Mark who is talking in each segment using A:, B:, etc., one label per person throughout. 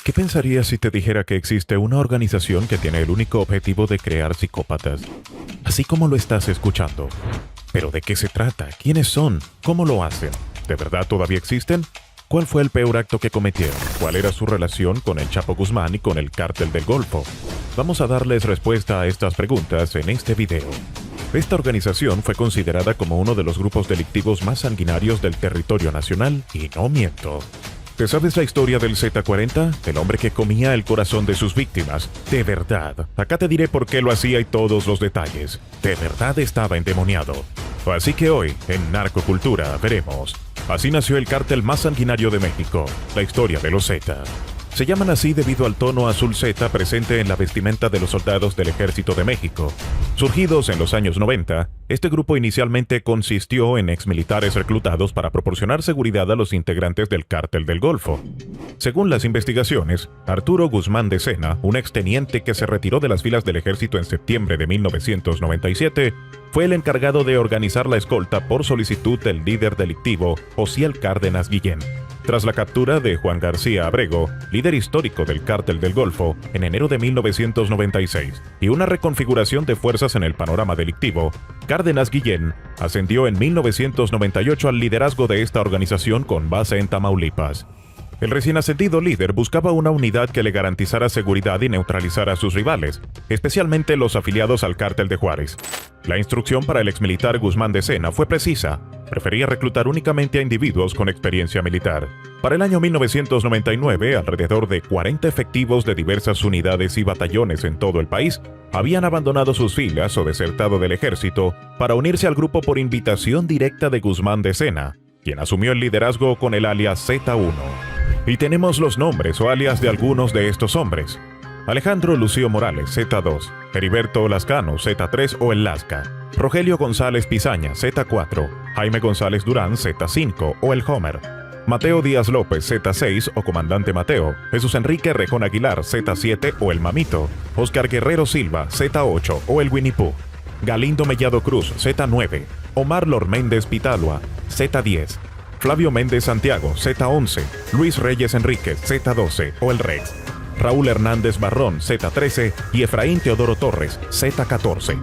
A: ¿Qué pensarías si te dijera que existe una organización que tiene el único objetivo de crear psicópatas? Así como lo estás escuchando. ¿Pero de qué se trata? ¿Quiénes son? ¿Cómo lo hacen? ¿De verdad todavía existen? ¿Cuál fue el peor acto que cometieron? ¿Cuál era su relación con el Chapo Guzmán y con el Cártel del Golfo? Vamos a darles respuesta a estas preguntas en este video. Esta organización fue considerada como uno de los grupos delictivos más sanguinarios del territorio nacional, y no miento. ¿Te sabes la historia del Z40? El hombre que comía el corazón de sus víctimas. De verdad. Acá te diré por qué lo hacía y todos los detalles. De verdad estaba endemoniado. Así que hoy, en Narcocultura, veremos. Así nació el cártel más sanguinario de México, la historia de los Z. Se llaman así debido al tono azul Z presente en la vestimenta de los soldados del Ejército de México. Surgidos en los años 90, este grupo inicialmente consistió en exmilitares reclutados para proporcionar seguridad a los integrantes del Cártel del Golfo. Según las investigaciones, Arturo Guzmán de Sena, un exteniente que se retiró de las filas del ejército en septiembre de 1997, fue el encargado de organizar la escolta por solicitud del líder delictivo, Osiel Cárdenas Guillén. Tras la captura de Juan García Abrego, líder histórico del Cártel del Golfo, en enero de 1996, y una reconfiguración de fuerzas en el panorama delictivo, Cárdenas Guillén ascendió en 1998 al liderazgo de esta organización con base en Tamaulipas. El recién ascendido líder buscaba una unidad que le garantizara seguridad y neutralizara a sus rivales, especialmente los afiliados al Cártel de Juárez. La instrucción para el exmilitar Guzmán de Sena fue precisa. Prefería reclutar únicamente a individuos con experiencia militar. Para el año 1999, alrededor de 40 efectivos de diversas unidades y batallones en todo el país habían abandonado sus filas o desertado del ejército para unirse al grupo por invitación directa de Guzmán de Sena, quien asumió el liderazgo con el alias Z1. Y tenemos los nombres o alias de algunos de estos hombres. Alejandro Lucio Morales, Z2, Heriberto Lascano, Z3 o el Lasca, Rogelio González Pizaña, Z4, Jaime González Durán, Z5 o el Homer, Mateo Díaz López, Z6 o Comandante Mateo, Jesús Enrique Rejón Aguilar, Z7 o el Mamito, Oscar Guerrero Silva, Z8 o el Winnie Pooh, Galindo Mellado Cruz, Z9, Omar Lor Méndez Pitalua, Z10, Flavio Méndez Santiago, Z11, Luis Reyes Enríquez, Z12 o el Rex, Raúl Hernández Barrón, Z13 y Efraín Teodoro Torres, Z14.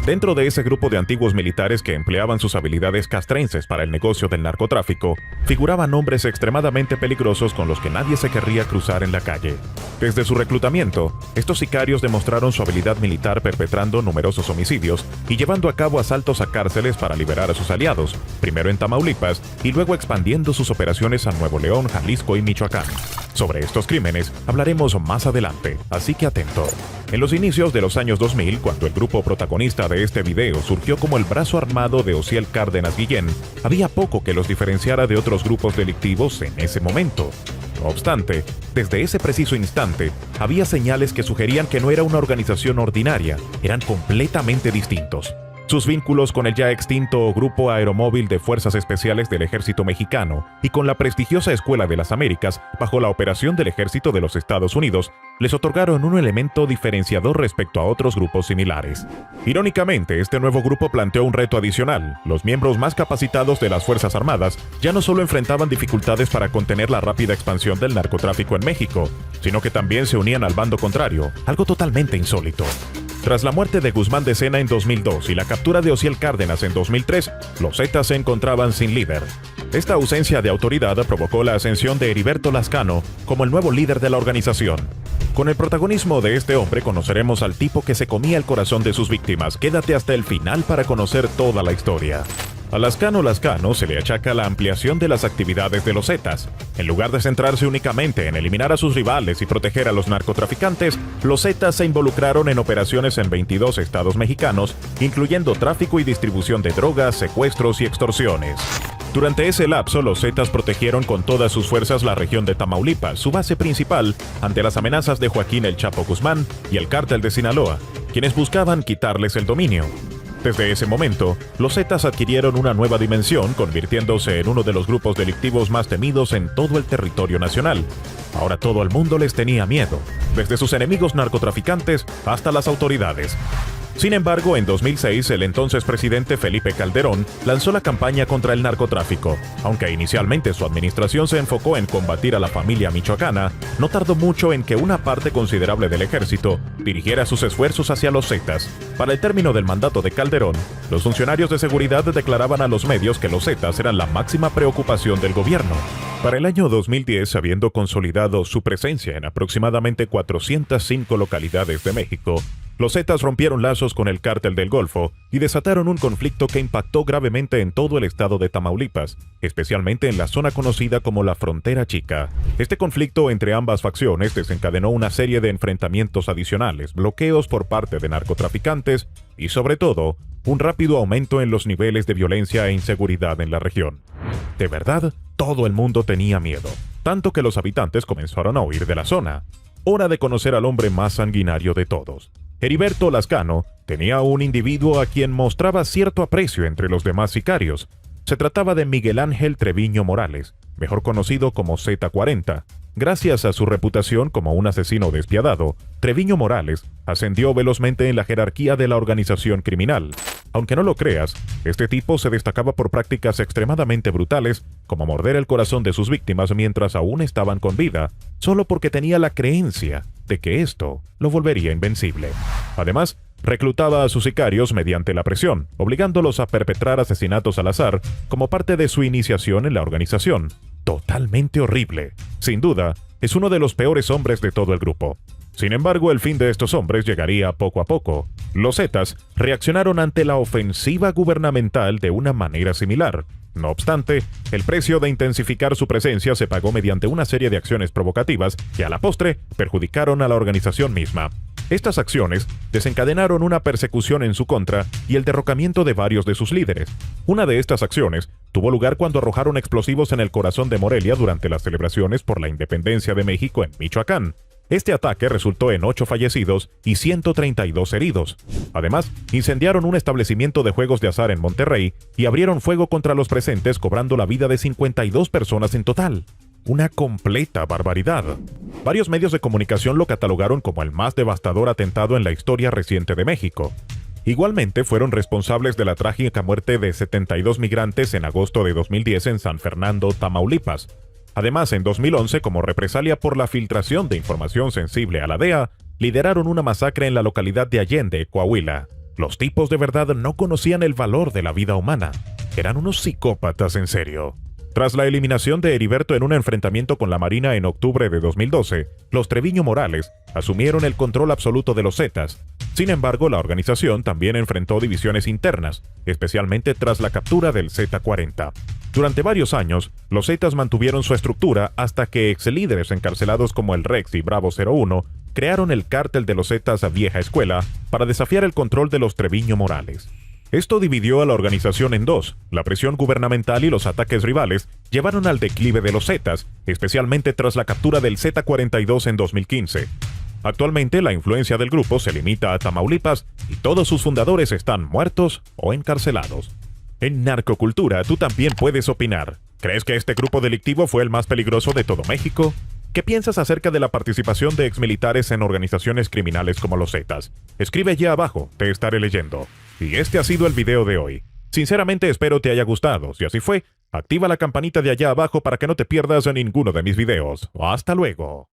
A: Dentro de ese grupo de antiguos militares que empleaban sus habilidades castrenses para el negocio del narcotráfico, figuraban hombres extremadamente peligrosos con los que nadie se querría cruzar en la calle. Desde su reclutamiento, estos sicarios demostraron su habilidad militar perpetrando numerosos homicidios y llevando a cabo asaltos a cárceles para liberar a sus aliados, primero en Tamaulipas y luego expandiendo sus operaciones a Nuevo León, Jalisco y Michoacán. Sobre estos crímenes hablaremos más adelante, así que atento. En los inicios de los años 2000, cuando el grupo protagonista de este video surgió como el brazo armado de Osiel Cárdenas Guillén, había poco que los diferenciara de otros grupos delictivos en ese momento. No obstante, desde ese preciso instante, había señales que sugerían que no era una organización ordinaria, eran completamente distintos. Sus vínculos con el ya extinto Grupo Aeromóvil de Fuerzas Especiales del Ejército Mexicano y con la prestigiosa Escuela de las Américas, bajo la operación del Ejército de los Estados Unidos, les otorgaron un elemento diferenciador respecto a otros grupos similares. Irónicamente, este nuevo grupo planteó un reto adicional. Los miembros más capacitados de las Fuerzas Armadas ya no solo enfrentaban dificultades para contener la rápida expansión del narcotráfico en México, sino que también se unían al bando contrario, algo totalmente insólito. Tras la muerte de Guzmán de Sena en 2002 y la captura de Osiel Cárdenas en 2003, los Zetas se encontraban sin líder. Esta ausencia de autoridad provocó la ascensión de Heriberto Lascano como el nuevo líder de la organización. Con el protagonismo de este hombre conoceremos al tipo que se comía el corazón de sus víctimas. Quédate hasta el final para conocer toda la historia. A Lascano se le achaca la ampliación de las actividades de los Zetas. En lugar de centrarse únicamente en eliminar a sus rivales y proteger a los narcotraficantes, los Zetas se involucraron en operaciones en 22 estados mexicanos, incluyendo tráfico y distribución de drogas, secuestros y extorsiones. Durante ese lapso, los Zetas protegieron con todas sus fuerzas la región de Tamaulipas, su base principal, ante las amenazas de Joaquín El Chapo Guzmán y el Cártel de Sinaloa, quienes buscaban quitarles el dominio. Desde ese momento, los Zetas adquirieron una nueva dimensión, convirtiéndose en uno de los grupos delictivos más temidos en todo el territorio nacional. Ahora todo el mundo les tenía miedo, desde sus enemigos narcotraficantes hasta las autoridades. Sin embargo, en 2006, el entonces presidente Felipe Calderón lanzó la campaña contra el narcotráfico. Aunque inicialmente su administración se enfocó en combatir a la familia michoacana, no tardó mucho en que una parte considerable del ejército dirigiera sus esfuerzos hacia los Zetas. Para el término del mandato de Calderón, los funcionarios de seguridad declaraban a los medios que los Zetas eran la máxima preocupación del gobierno. Para el año 2010, habiendo consolidado su presencia en aproximadamente 405 localidades de México, los Zetas rompieron lazos con el Cártel del Golfo y desataron un conflicto que impactó gravemente en todo el estado de Tamaulipas, especialmente en la zona conocida como la Frontera Chica. Este conflicto entre ambas facciones desencadenó una serie de enfrentamientos adicionales, bloqueos por parte de narcotraficantes y, sobre todo, un rápido aumento en los niveles de violencia e inseguridad en la región. De verdad, todo el mundo tenía miedo, tanto que los habitantes comenzaron a huir de la zona. Hora de conocer al hombre más sanguinario de todos. Heriberto Lascano tenía un individuo a quien mostraba cierto aprecio entre los demás sicarios. Se trataba de Miguel Ángel Treviño Morales, mejor conocido como Z40. Gracias a su reputación como un asesino despiadado, Treviño Morales ascendió velozmente en la jerarquía de la organización criminal. Aunque no lo creas, este tipo se destacaba por prácticas extremadamente brutales, como morder el corazón de sus víctimas mientras aún estaban con vida, solo porque tenía la creencia de que esto lo volvería invencible. Además, reclutaba a sus sicarios mediante la presión, obligándolos a perpetrar asesinatos al azar como parte de su iniciación en la organización. Totalmente horrible. Sin duda, es uno de los peores hombres de todo el grupo. Sin embargo, el fin de estos hombres llegaría poco a poco. Los Zetas reaccionaron ante la ofensiva gubernamental de una manera similar. No obstante, el precio de intensificar su presencia se pagó mediante una serie de acciones provocativas que a la postre perjudicaron a la organización misma. Estas acciones desencadenaron una persecución en su contra y el derrocamiento de varios de sus líderes. Una de estas acciones tuvo lugar cuando arrojaron explosivos en el corazón de Morelia durante las celebraciones por la independencia de México en Michoacán. Este ataque resultó en 8 fallecidos y 132 heridos. Además, incendiaron un establecimiento de juegos de azar en Monterrey y abrieron fuego contra los presentes, cobrando la vida de 52 personas en total. Una completa barbaridad. Varios medios de comunicación lo catalogaron como el más devastador atentado en la historia reciente de México. Igualmente fueron responsables de la trágica muerte de 72 migrantes en agosto de 2010 en San Fernando, Tamaulipas. Además, en 2011, como represalia por la filtración de información sensible a la DEA, lideraron una masacre en la localidad de Allende, Coahuila. Los tipos de verdad no conocían el valor de la vida humana. Eran unos psicópatas en serio. Tras la eliminación de Heriberto en un enfrentamiento con la Marina en octubre de 2012, los Treviño Morales asumieron el control absoluto de los Zetas. Sin embargo, la organización también enfrentó divisiones internas, especialmente tras la captura del Z40. Durante varios años, los Zetas mantuvieron su estructura hasta que exlíderes encarcelados como el Rex y Bravo 01 crearon el Cártel de los Zetas a vieja escuela para desafiar el control de los Treviño Morales. Esto dividió a la organización en dos. La presión gubernamental y los ataques rivales llevaron al declive de los Zetas, especialmente tras la captura del Z42 en 2015. Actualmente, la influencia del grupo se limita a Tamaulipas y todos sus fundadores están muertos o encarcelados. En Narcocultura, tú también puedes opinar. ¿Crees que este grupo delictivo fue el más peligroso de todo México? ¿Qué piensas acerca de la participación de exmilitares en organizaciones criminales como los Zetas? Escribe allá abajo, te estaré leyendo. Y este ha sido el video de hoy. Sinceramente espero te haya gustado. Si así fue, activa la campanita de allá abajo para que no te pierdas ninguno de mis videos. ¡Hasta luego!